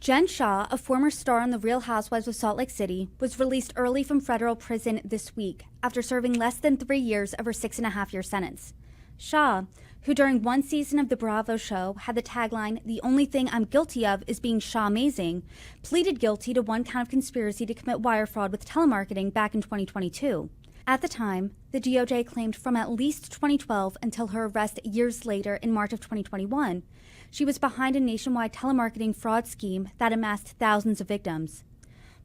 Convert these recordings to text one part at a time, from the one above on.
Jen Shah, a former star on The Real Housewives of Salt Lake City, was released early from federal prison this week after serving less than 3 years of her 6.5-year sentence. Shah, who during one season of The Bravo show had the tagline, "The only thing I'm guilty of is being Shah-amazing," pleaded guilty to one count of conspiracy to commit wire fraud with telemarketing back in 2022. At the time, the DOJ claimed from at least 2012 until her arrest years later in March of 2021, she was behind a nationwide telemarketing fraud scheme that amassed thousands of victims.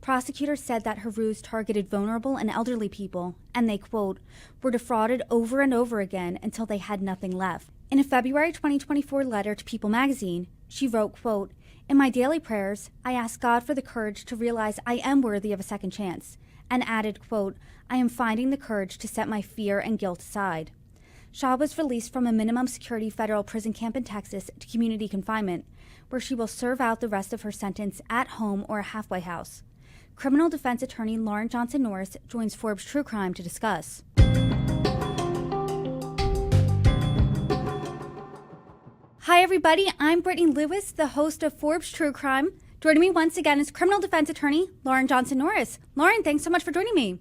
Prosecutors said that her ruse targeted vulnerable and elderly people, and they, quote, were defrauded over and over again until they had nothing left. In a February 2024 letter to People magazine, she wrote, quote, "In my daily prayers, I ask God for the courage to realize I am worthy of a second chance," and added, quote, "I am finding the courage to set my fear and guilt aside." Shah was released from a minimum security federal prison camp in Texas to community confinement, where she will serve out the rest of her sentence at home or a halfway house. Criminal defense attorney Lauren Johnson-Norris joins Forbes True Crime to discuss. Hi, everybody. I'm Brittany Lewis, the host of Forbes True Crime. Joining me once again is criminal defense attorney Lauren Johnson-Norris. Lauren, thanks so much for joining me.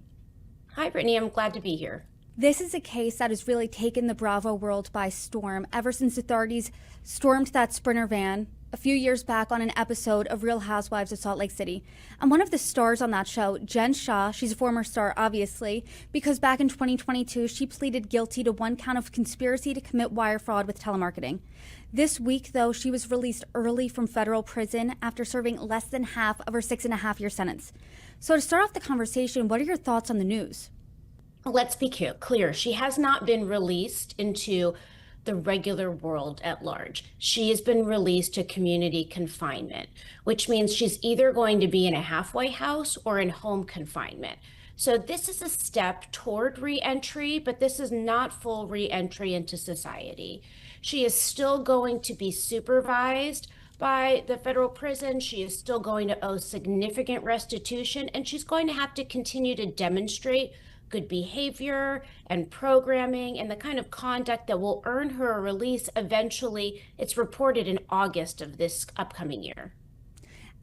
Hi, Brittany. I'm glad to be here. This is a case that has really taken the Bravo world by storm ever since authorities stormed that Sprinter van a few years back on an episode of Real Housewives of Salt Lake City. And one of the stars on that show, Jen Shah, she's a former star, obviously, because back in 2022, she pleaded guilty to one count of conspiracy to commit wire fraud with telemarketing. This week, though, she was released early from federal prison after serving less than half of her 6.5-year sentence. So to start off the conversation, what are your thoughts on the news? Let's be clear. She has not been released into the regular world at large. She has been released to community confinement, which means she's either going to be in a halfway house or in home confinement. So this is a step toward re-entry, but this is not full re-entry into society. She is still going to be supervised by the federal prison. She is still going to owe significant restitution, and she's going to have to continue to demonstrate good behavior and programming and the kind of conduct that will earn her a release eventually. It's reported in August of this upcoming year.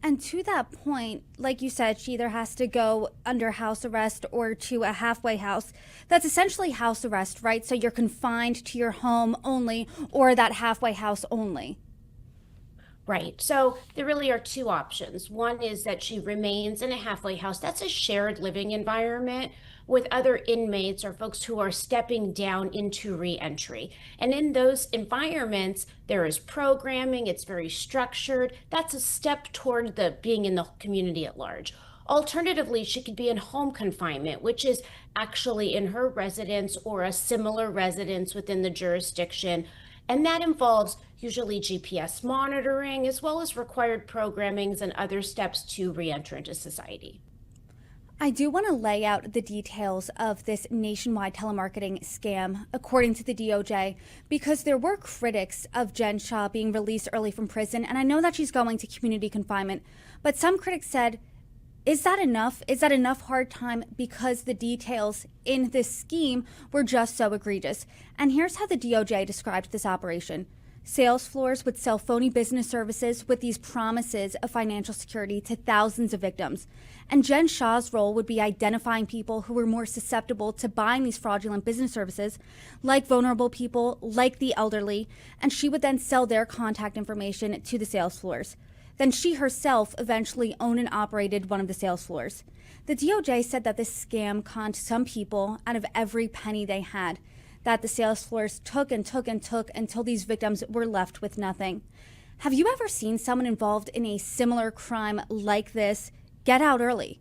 And to that point, like you said, she either has to go under house arrest or to a halfway house. That's essentially house arrest, right? So you're confined to your home only or that halfway house only. Right. So there really are two options. One is that she remains in a halfway house. That's a shared living environment with other inmates or folks who are stepping down into reentry. And in those environments, there is programming. It's very structured. That's a step toward the being in the community at large. Alternatively, she could be in home confinement, which is actually in her residence or a similar residence within the jurisdiction. And that involves usually GPS monitoring, as well as required programmings and other steps to reenter into society. I do want to lay out the details of this nationwide telemarketing scam, according to the DOJ, because there were critics of Jen Shah being released early from prison, and I know that she's going to community confinement, but some critics said, is that enough? Is that enough hard time because the details in this scheme were just so egregious? And here's how the DOJ described this operation. Sales floors would sell phony business services with these promises of financial security to thousands of victims. And Jen Shah's role would be identifying people who were more susceptible to buying these fraudulent business services, like vulnerable people, like the elderly, and she would then sell their contact information to the sales floors. Then she herself eventually owned and operated one of the sales floors. The DOJ said that this scam conned some people out of every penny they had, that the sales floors took and took and took until these victims were left with nothing. Have you ever seen someone involved in a similar crime like this get out early?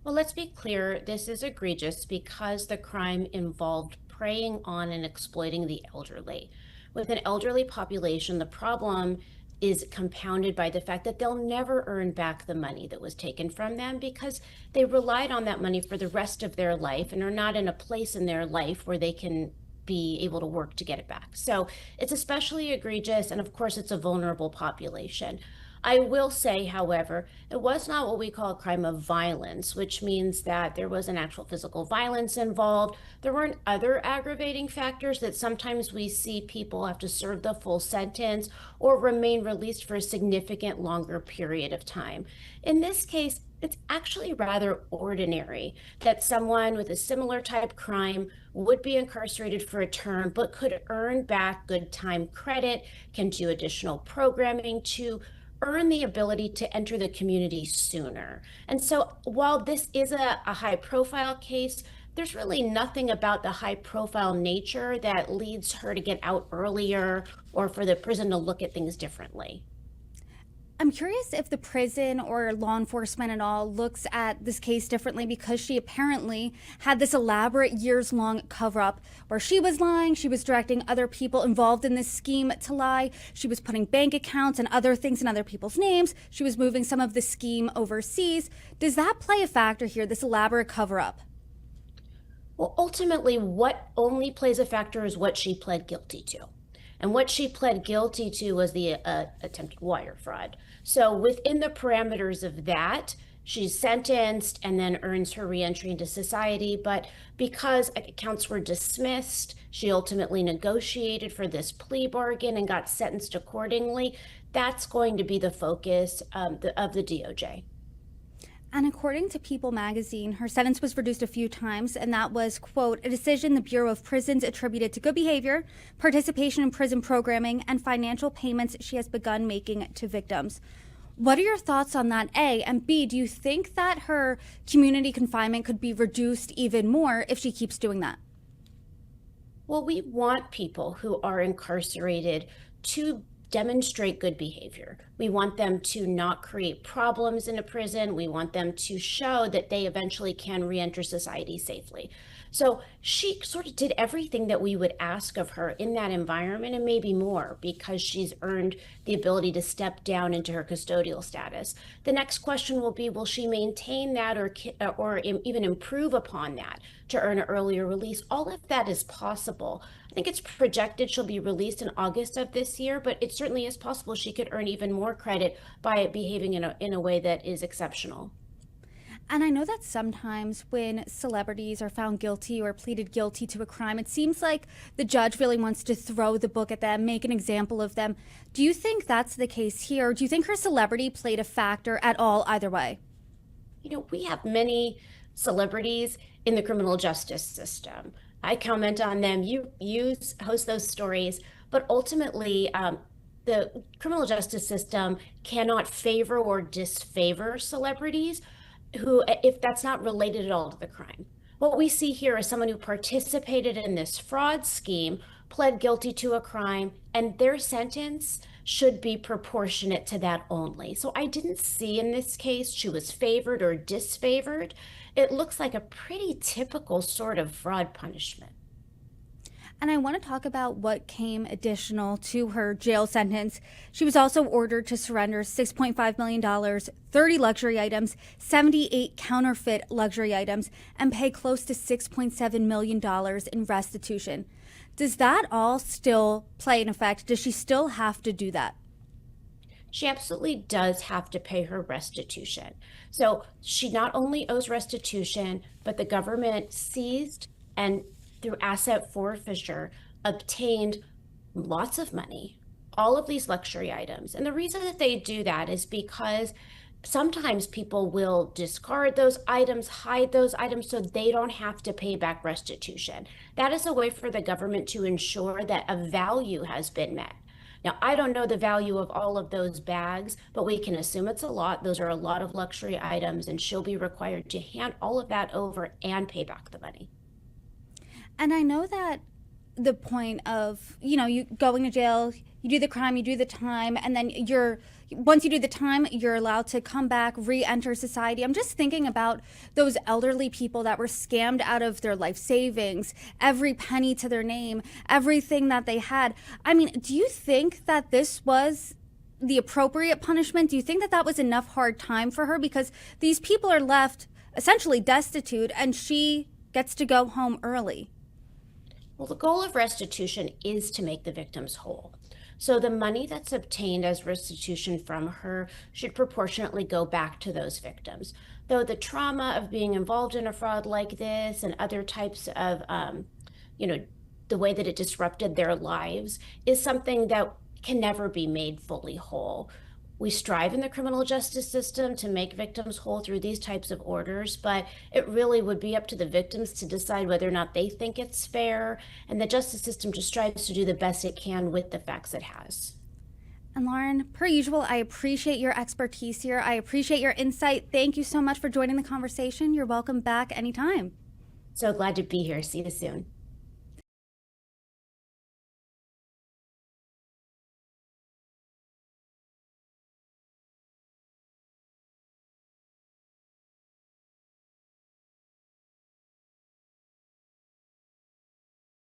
Well, let's be clear, this is egregious because the crime involved preying on and exploiting the elderly. With an elderly population, the problem is compounded by the fact that they'll never earn back the money that was taken from them because they relied on that money for the rest of their life and are not in a place in their life where they can be able to work to get it back. So it's especially egregious, and of course it's a vulnerable population. I will say, however, it was not what we call a crime of violence, which means that there was an actual physical violence involved. There weren't other aggravating factors that sometimes we see people have to serve the full sentence or remain released for a significant longer period of time. In this case, it's actually rather ordinary that someone with a similar type crime would be incarcerated for a term, but could earn back good time credit, can do additional programming to earn the ability to enter the community sooner. And so while this is a high profile case, there's really nothing about the high profile nature that leads her to get out earlier or for the prison to look at things differently. I'm curious if the prison or law enforcement at all looks at this case differently because she apparently had this elaborate years-long cover-up where she was lying, she was directing other people involved in this scheme to lie, she was putting bank accounts and other things in other people's names, she was moving some of the scheme overseas. Does that play a factor here, this elaborate cover-up? Well, ultimately, what only plays a factor is what she pled guilty to. And what she pled guilty to was the attempted wire fraud. So within the parameters of that, she's sentenced and then earns her reentry into society. But because accounts were dismissed, she ultimately negotiated for this plea bargain and got sentenced accordingly. That's going to be the focus of the DOJ. And according to People magazine, her sentence was reduced a few times, and that was, quote, a decision the Bureau of Prisons attributed to good behavior, participation in prison programming, and financial payments she has begun making to victims. What are your thoughts on that, A? And B, do you think that her community confinement could be reduced even more if she keeps doing that? Well, we want people who are incarcerated to demonstrate good behavior. We want them to not create problems in a prison. We want them to show that they eventually can reenter society safely. So she sort of did everything that we would ask of her in that environment and maybe more because she's earned the ability to step down into her custodial status. The next question will be, will she maintain that or even improve upon that to earn an earlier release? All of that is possible. I think it's projected she'll be released in August of this year, but it certainly is possible she could earn even more credit by behaving in a way that is exceptional. And I know that sometimes when celebrities are found guilty or pleaded guilty to a crime, it seems like the judge really wants to throw the book at them, make an example of them. Do you think that's the case here? Do you think her celebrity played a factor at all either way? You know, we have many celebrities in the criminal justice system. I comment on them, you host those stories, but ultimately, the criminal justice system cannot favor or disfavor celebrities who, if that's not related at all to the crime. What we see here is someone who participated in this fraud scheme, pled guilty to a crime, and their sentence should be proportionate to that only. So I didn't see in this case she was favored or disfavored. It looks like a pretty typical sort of fraud punishment. And I want to talk about what came additional to her jail sentence. She was also ordered to surrender $6.5 million, 30 luxury items, 78 counterfeit luxury items, and pay close to $6.7 million in restitution. Does that all still play in effect? Does she still have to do that? She absolutely does have to pay her restitution. So she not only owes restitution, but the government seized and through asset forfeiture, obtained lots of money, all of these luxury items. And the reason that they do that is because sometimes people will discard those items, hide those items so they don't have to pay back restitution. That is a way for the government to ensure that a value has been met. Now, I don't know the value of all of those bags, but we can assume it's a lot. Those are a lot of luxury items, and she'll be required to hand all of that over and pay back the money. And I know that the point of, you going to jail, you do the crime, you do the time, and then once you do the time, you're allowed to come back, re-enter society. I'm just thinking about those elderly people that were scammed out of their life savings, every penny to their name, everything that they had. I mean, do you think that this was the appropriate punishment? Do you think that that was enough hard time for her? Because these people are left essentially destitute and she gets to go home early. Well, the goal of restitution is to make the victims whole. So the money that's obtained as restitution from her should proportionately go back to those victims. Though the trauma of being involved in a fraud like this and other types of, you know, the way that it disrupted their lives is something that can never be made fully whole. We strive in the criminal justice system to make victims whole through these types of orders, but it really would be up to the victims to decide whether or not they think it's fair. And the justice system just strives to do the best it can with the facts it has. And Lauren, per usual, I appreciate your expertise here. I appreciate your insight. Thank you so much for joining the conversation. You're welcome back anytime. So glad to be here. See you soon.